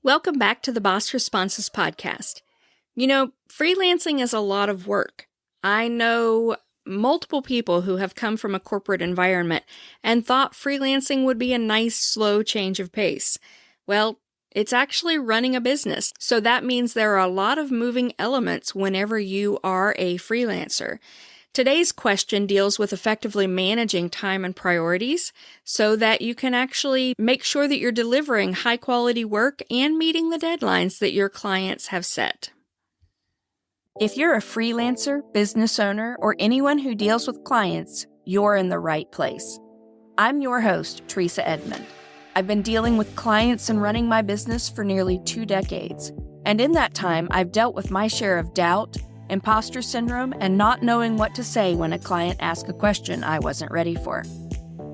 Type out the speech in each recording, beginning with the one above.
Welcome back to the Boss Responses podcast. You know, freelancing is a lot of work. I know multiple people who have come from a corporate environment and thought freelancing would be a nice, slow change of pace. Well, it's actually running a business, so that means there are a lot of moving elements whenever you are a freelancer. Today's question deals with effectively managing time and priorities so that you can actually make sure that you're delivering high-quality work and meeting the deadlines that your clients have set. If you're a freelancer, business owner, or anyone who deals with clients, you're in the right place. I'm your host, Treasa Edmond. I've been dealing with clients and running my business for nearly 2 decades, and in that time, I've dealt with my share of doubt, imposter syndrome, and not knowing what to say when a client asks a question I wasn't ready for.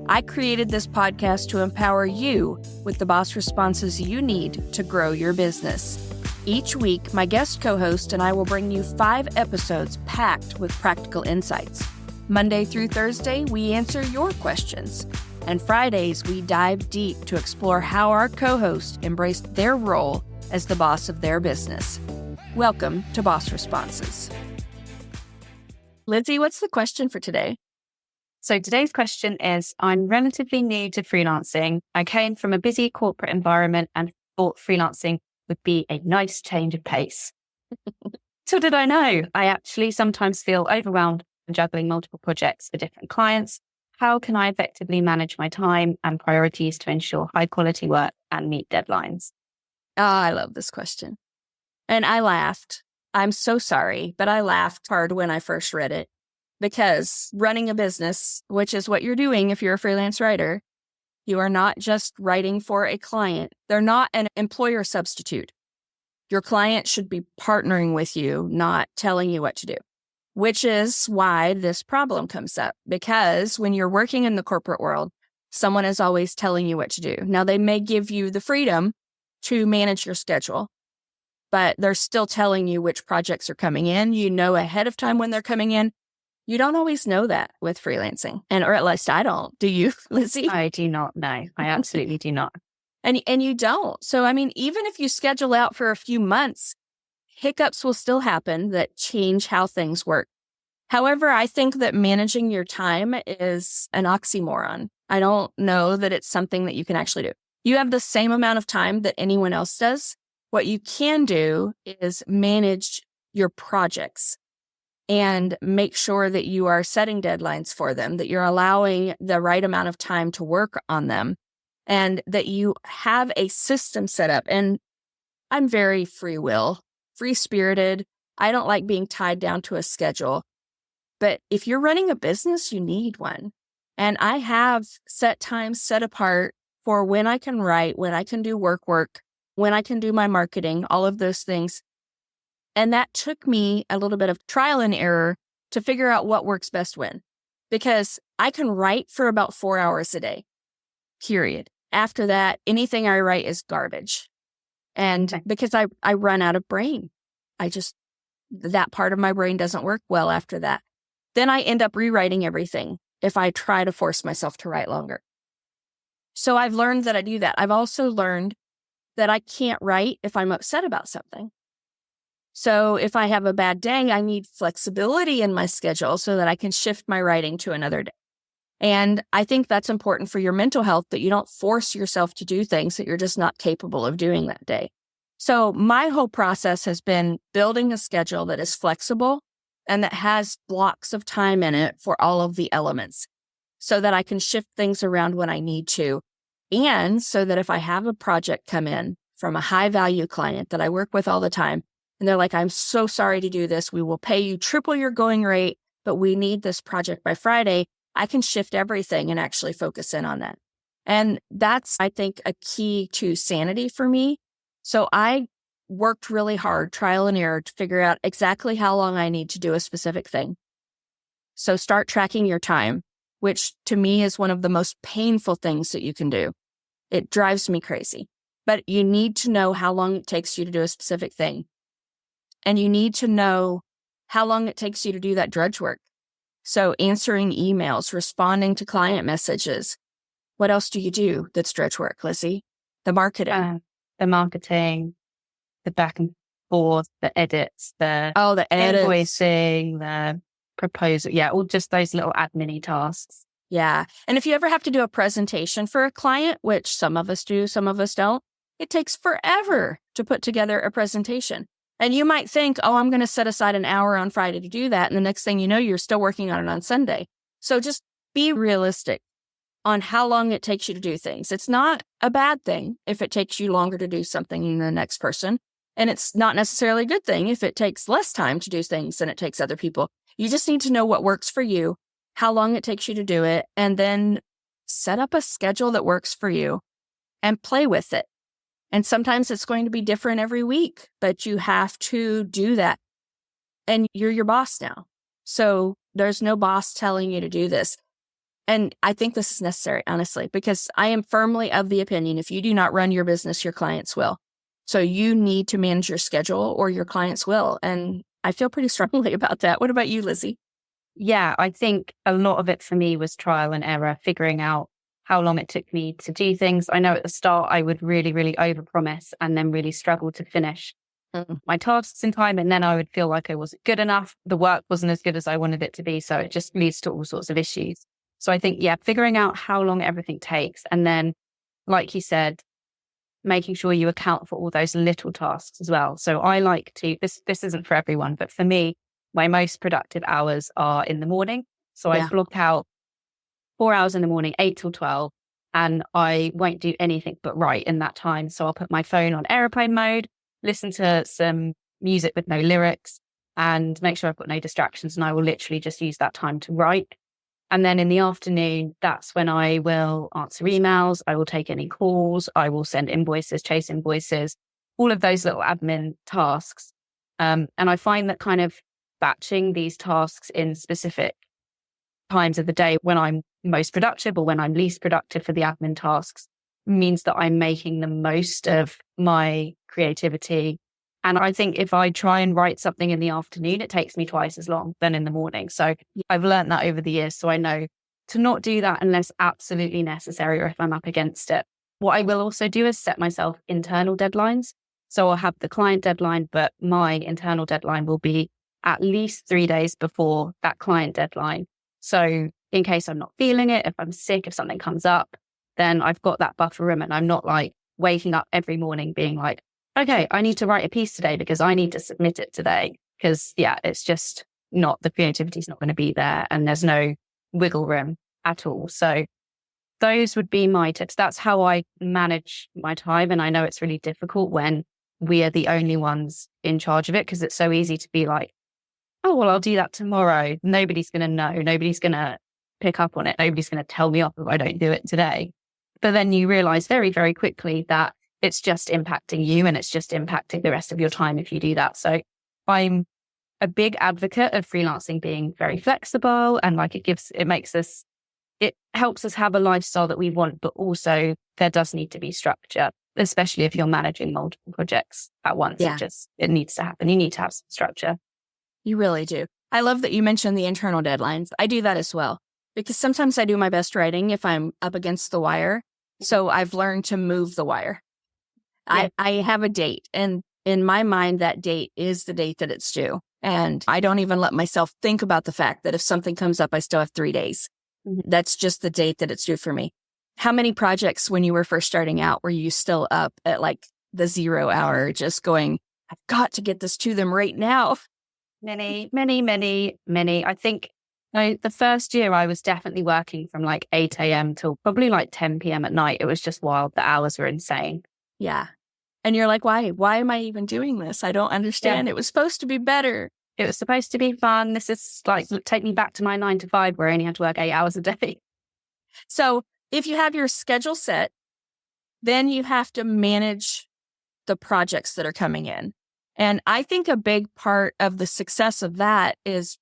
I created this podcast to empower you with the boss responses you need to grow your business. Each week, my guest co-host and I will bring you 5 episodes packed with practical insights. Monday through Thursday, we answer your questions. And Fridays, we dive deep to explore how our co-hosts embraced their role as the boss of their business. Welcome to Boss Responses. Lizzie, what's the question for today? So today's question is, I'm relatively new to freelancing. I came from a busy corporate environment and thought freelancing would be a nice change of pace. So did I know? I actually sometimes feel overwhelmed and juggling multiple projects for different clients. How can I effectively manage my time and priorities to ensure high quality work and meet deadlines? I love this question. And I laughed. I'm so sorry, but I laughed hard when I first read it because running a business, which is what you're doing if you're a freelance writer, you are not just writing for a client. They're not an employer substitute. Your client should be partnering with you, not telling you what to do, which is why this problem comes up. Because when you're working in the corporate world, someone is always telling you what to do. Now, they may give you the freedom to manage your schedule, but they're still telling you which projects are coming in. You know ahead of time when they're coming in. You don't always know that with freelancing, or at least I don't. Do you, Lizzie? I do not know. I absolutely do not. And you don't. So, I mean, even if you schedule out for a few months, hiccups will still happen that change how things work. However, I think that managing your time is an oxymoron. I don't know that it's something that you can actually do. You have the same amount of time that anyone else does. What you can do is manage your projects and make sure that you are setting deadlines for them, that you're allowing the right amount of time to work on them, and that you have a system set up. And I'm very free-spirited. I don't like being tied down to a schedule. But if you're running a business, you need one. And I have set times set apart for when I can write, when I can do work, when I can do my marketing, all of those things. And that took me a little bit of trial and error to figure out what works best when. Because I can write for about 4 hours a day, period. After that, anything I write is garbage. And because I run out of brain, that part of my brain doesn't work well after that. Then I end up rewriting everything if I try to force myself to write longer. So I've learned that I do that. I've also learned that I can't write if I'm upset about something. So if I have a bad day, I need flexibility in my schedule so that I can shift my writing to another day. And I think that's important for your mental health, that you don't force yourself to do things that you're just not capable of doing that day. So my whole process has been building a schedule that is flexible and that has blocks of time in it for all of the elements so that I can shift things around when I need to. And so that if I have a project come in from a high value client that I work with all the time, and they're like, I'm so sorry to do this. We will pay you triple your going rate, but we need this project by Friday. I can shift everything and actually focus in on that. And that's, I think, a key to sanity for me. So I worked really hard, trial and error, to figure out exactly how long I need to do a specific thing. So start tracking your time, which to me is one of the most painful things that you can do. It drives me crazy. But you need to know how long it takes you to do a specific thing. And you need to know how long it takes you to do that drudge work. So answering emails, responding to client messages. What else do you do that's drudge work, Lizzie? The marketing. the marketing, the back and forth, the edits, the the edits, invoicing, the proposal. Yeah, all just those little admin-y tasks. Yeah. And if you ever have to do a presentation for a client, which some of us do, some of us don't, it takes forever to put together a presentation. And you might think, oh, I'm going to set aside an hour on Friday to do that. And the next thing you know, you're still working on it on Sunday. So just be realistic on how long it takes you to do things. It's not a bad thing if it takes you longer to do something than the next person. And it's not necessarily a good thing if it takes less time to do things than it takes other people. You just need to know what works for you, how long it takes you to do it, and then set up a schedule that works for you and play with it. And sometimes it's going to be different every week, but you have to do that. And you're your boss now. So there's no boss telling you to do this. And I think this is necessary, honestly, because I am firmly of the opinion, if you do not run your business, your clients will. So you need to manage your schedule or your clients will. And I feel pretty strongly about that. What about you, Lizzie? Yeah, I think a lot of it for me was trial and error, figuring out how long it took me to do things. I know at the start I would really, really overpromise and then really struggle to finish my tasks in time. And then I would feel like I wasn't good enough. The work wasn't as good as I wanted it to be. So it just leads to all sorts of issues. So I think, yeah, figuring out how long everything takes. And then, like you said, making sure you account for all those little tasks as well. So I like to, this isn't for everyone, but for me, my most productive hours are in the morning. So I block out 4 hours in the morning, 8 till 12, and I won't do anything but write in that time. So I'll put my phone on airplane mode, listen to some music with no lyrics, and make sure I've got no distractions. And I will literally just use that time to write. And then in the afternoon, that's when I will answer emails. I will take any calls. I will send invoices, chase invoices, all of those little admin tasks. And I find that kind of batching these tasks in specific times of the day when I'm most productive or when I'm least productive for the admin tasks means that I'm making the most of my creativity. And I think if I try and write something in the afternoon, it takes me twice as long than in the morning. So I've learned that over the years. So I know to not do that unless absolutely necessary or if I'm up against it. What I will also do is set myself internal deadlines. So I'll have the client deadline, but my internal deadline will be at least 3 days before that client deadline. So in case I'm not feeling it, if I'm sick, if something comes up, then I've got that buffer room and I'm not like waking up every morning being like, okay, I need to write a piece today because I need to submit it today. Because it's just not, the creativity is not going to be there and there's no wiggle room at all. So those would be my tips. That's how I manage my time. And I know it's really difficult when we are the only ones in charge of it because it's so easy to be like, oh, well, I'll do that tomorrow. Nobody's going to know. Nobody's going to pick up on it. Nobody's going to tell me off if I don't do it today. But then you realize very, very quickly that it's just impacting you and it's just impacting the rest of your time if you do that. So I'm a big advocate of freelancing being very flexible and like it helps us have a lifestyle that we want, but also there does need to be structure, especially if you're managing multiple projects at once. Yeah. It needs to happen. You need to have some structure. You really do. I love that you mentioned the internal deadlines. I do that as well because sometimes I do my best writing if I'm up against the wire. So I've learned to move the wire. Yeah. I have a date, and in my mind, that date is the date that it's due. And I don't even let myself think about the fact that if something comes up, I still have 3 days. Mm-hmm. That's just the date that it's due for me. How many projects when you were first starting out were you still up at like the 0 hour, just going, I've got to get this to them right now? Many. I think the first year I was definitely working from like 8 a.m. till probably like 10 p.m. at night. It was just wild. The hours were insane. Yeah. And you're like, why? Why am I even doing this? I don't understand. Yeah. It was supposed to be better. It was supposed to be fun. This is like, take me back to my 9 to 5 where I only had to work 8 hours a day. So if you have your schedule set, then you have to manage the projects that are coming in. And I think a big part of the success of that is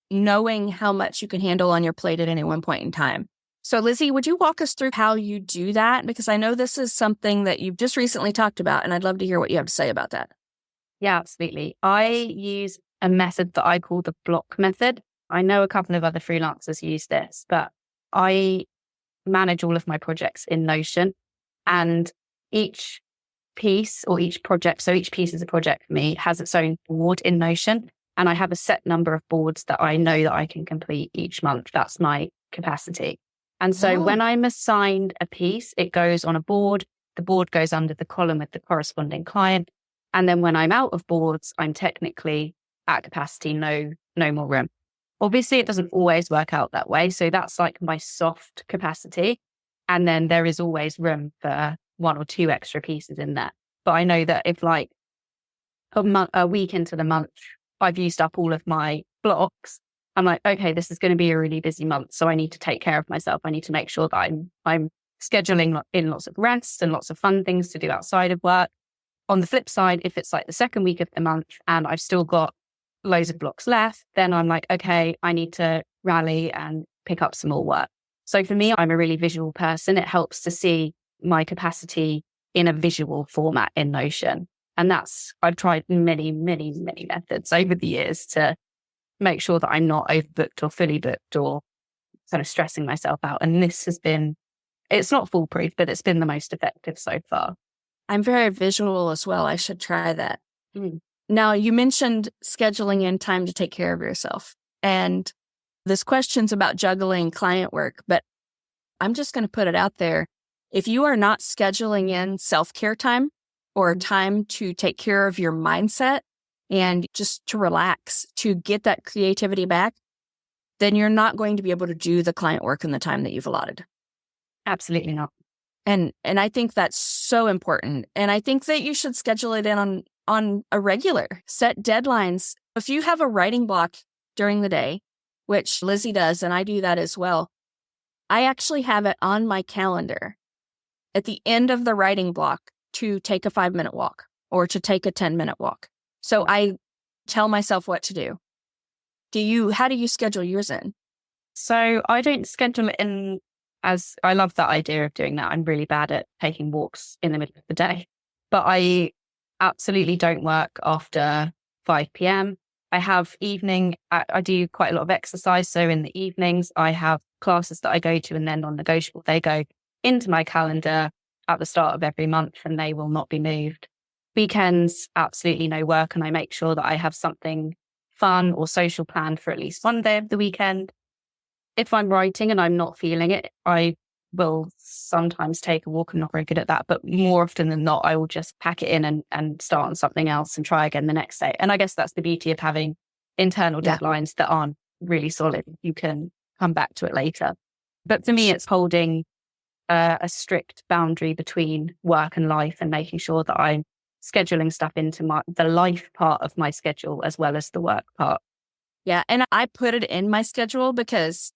knowing how much you can handle on your plate at any one point in time. So Lizzie, would you walk us through how you do that? Because I know this is something that you've just recently talked about, and I'd love to hear what you have to say about that. Yeah, absolutely. I use a method that I call the block method. I know a couple of other freelancers use this, but I manage all of my projects in Notion, and each piece or each project, so each piece is a project for me, has its own board in Notion. And I have a set number of boards that I know that I can complete each month. That's my capacity. And so when I'm assigned a piece, it goes on a board. The board goes under the column with the corresponding client. And then when I'm out of boards, I'm technically at capacity, no more room. Obviously, it doesn't always work out that way. So that's like my soft capacity. And then there is always room for 1 or 2 extra pieces in there. But I know that if like a week into the month, I've used up all of my blocks, I'm like, okay, this is going to be a really busy month. So I need to take care of myself. I need to make sure that I'm scheduling in lots of rest and lots of fun things to do outside of work. On the flip side, if it's like the second week of the month and I've still got loads of blocks left, then I'm like, okay, I need to rally and pick up some more work. So for me, I'm a really visual person. It helps to see my capacity in a visual format in Notion. And I've tried many, many, many methods over the years to make sure that I'm not overbooked or fully booked or kind of stressing myself out. And this has been, it's not foolproof, but it's been the most effective so far. I'm very visual as well. I should try that. Mm. Now, you mentioned scheduling in time to take care of yourself. And this question's about juggling client work, but I'm just going to put it out there. If you are not scheduling in self-care time or time to take care of your mindset and just to relax, to get that creativity back, then you're not going to be able to do the client work in the time that you've allotted. Absolutely not. And I think that's so important. And I think that you should schedule it in on a regular, set deadlines. If you have a writing block during the day, which Lizzie does, and I do that as well, I actually have it on my calendar at the end of the writing block to take a 5-minute walk or to take a 10-minute walk. So I tell myself what to do. How do you schedule yours in? So I don't schedule it in as I love that idea of doing that. I'm really bad at taking walks in the middle of the day, but I absolutely don't work after 5 p.m. I have I do quite a lot of exercise. So in the evenings, I have classes that I go to and then non-negotiable. They go into my calendar at the start of every month and they will not be moved. Weekends, absolutely no work. And I make sure that I have something fun or social planned for at least one day of the weekend. If I'm writing and I'm not feeling it, I will sometimes take a walk. I'm not very good at that, but more often than not, I will just pack it in and start on something else and try again the next day. And I guess that's the beauty of having internal deadlines that aren't really solid. You can come back to it later. But for me, it's holding a strict boundary between work and life and making sure that I'm scheduling stuff into the life part of my schedule as well as the work part. Yeah. And I put it in my schedule because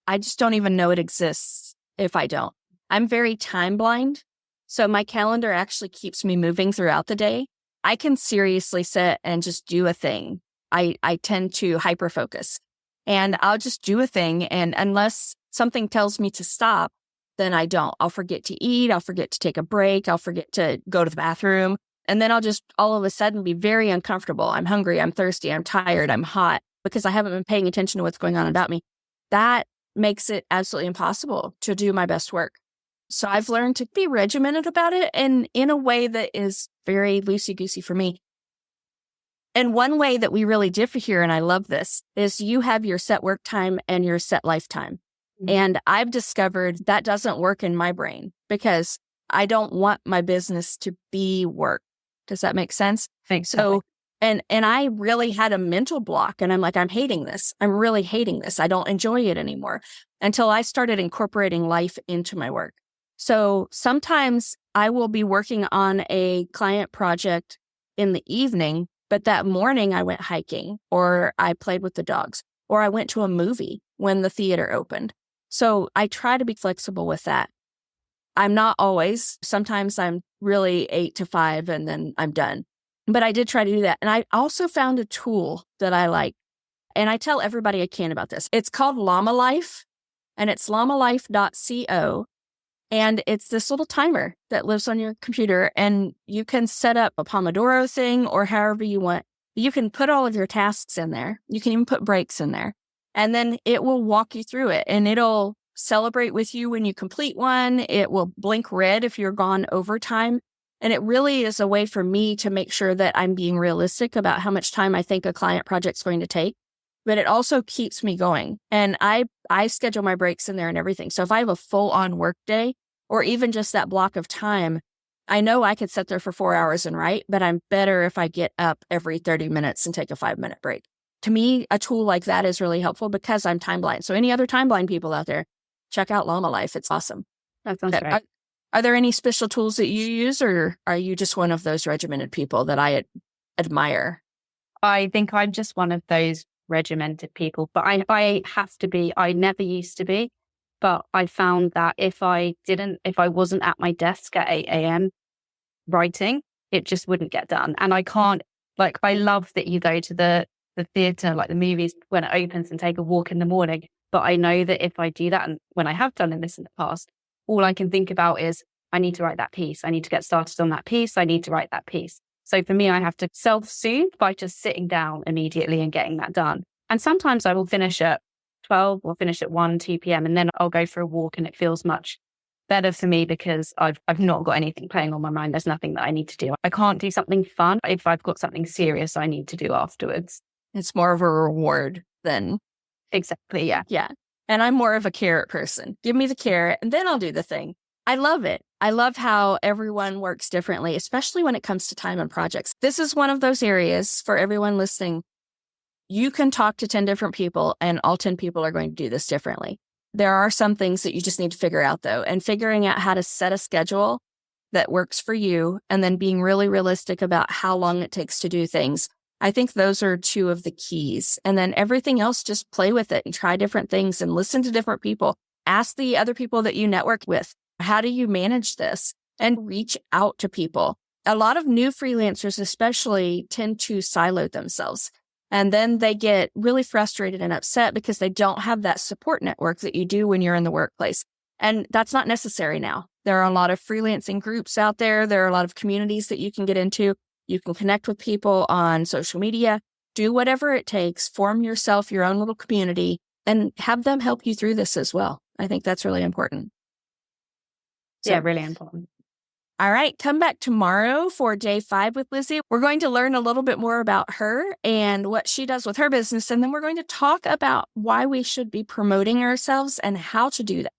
I just don't even know it exists if I don't. I'm very time blind. So my calendar actually keeps me moving throughout the day. I can seriously sit and just do a thing. I tend to hyper focus and I'll just do a thing. And unless something tells me to stop, then I don't. I'll forget to eat. I'll forget to take a break. I'll forget to go to the bathroom. And then I'll just all of a sudden be very uncomfortable. I'm hungry. I'm thirsty. I'm tired. I'm hot because I haven't been paying attention to what's going on about me. That makes it absolutely impossible to do my best work. So I've learned to be regimented about it and in a way that is very loosey-goosey for me. And one way that we really differ here, and I love this, is you have your set work time and your set life time. Mm-hmm. And I've discovered that doesn't work in my brain because I don't want my business to be work. Does that make sense? Thanks. So, and I really had a mental block and I'm like, I'm hating this. I'm really hating this. I don't enjoy it anymore until I started incorporating life into my work. So sometimes I will be working on a client project in the evening, but that morning I went hiking or I played with the dogs or I went to a movie when the theater opened. So I try to be flexible with that. I'm not always. Sometimes I'm really 8 to 5 and then I'm done. But I did try to do that. And I also found a tool that I like. And I tell everybody I can about this. It's called Llama Life and it's llamalife.co. And it's this little timer that lives on your computer and you can set up a Pomodoro thing or however you want. You can put all of your tasks in there. You can even put breaks in there. And then it will walk you through it and it'll celebrate with you when you complete one. It will blink red if you're gone over time. And it really is a way for me to make sure that I'm being realistic about how much time I think a client project's going to take. But it also keeps me going. And I schedule my breaks in there and everything. So if I have a full on work day or even just that block of time, I know I could sit there for 4 hours and write, but I'm better if I get up every 30 minutes and take a 5-minute break. To me, a tool like that is really helpful because I'm time blind. So any other time blind people out there, check out Llama Life. It's awesome. That sounds great. Are there any special tools that you use, or are you just one of those regimented people that I admire? I think I'm just one of those regimented people, but I have to be. I never used to be, but I found that if I wasn't at my desk at 8 a.m. writing, it just wouldn't get done. And I can't, I love that you go to the theatre, like the movies, when it opens and take a walk in the morning. But I know that if I do that, and when I have done this in the past, all I can think about is, I need to write that piece. I need to get started on that piece. I need to write that piece. So for me, I have to self-soothe by just sitting down immediately and getting that done. And sometimes I will finish at 12 or finish at 1, 2 p.m. and then I'll go for a walk, and it feels much better for me because I've not got anything playing on my mind. There's nothing that I need to do. I can't do something fun if I've got something serious I need to do afterwards. It's more of a reward than... Exactly, yeah. Yeah. And I'm more of a carrot person. Give me the carrot and then I'll do the thing. I love it. I love how everyone works differently, especially when it comes to time and projects. This is one of those areas for everyone listening. You can talk to 10 different people and all 10 people are going to do this differently. There are some things that you just need to figure out though, and figuring out how to set a schedule that works for you and then being really realistic about how long it takes to do things. I think those are 2 of the keys. And then everything else, just play with it and try different things and listen to different people. Ask the other people that you network with, how do you manage this? And reach out to people. A lot of new freelancers especially tend to silo themselves. And then they get really frustrated and upset because they don't have that support network that you do when you're in the workplace. And that's not necessary now. There are a lot of freelancing groups out there. There are a lot of communities that you can get into. You can connect with people on social media, do whatever it takes, form yourself your own little community, and have them help you through this as well. I think that's really important. Yeah, really important. All right, come back tomorrow for day 5 with Lizzie. We're going to learn a little bit more about her and what she does with her business, and then we're going to talk about why we should be promoting ourselves and how to do that.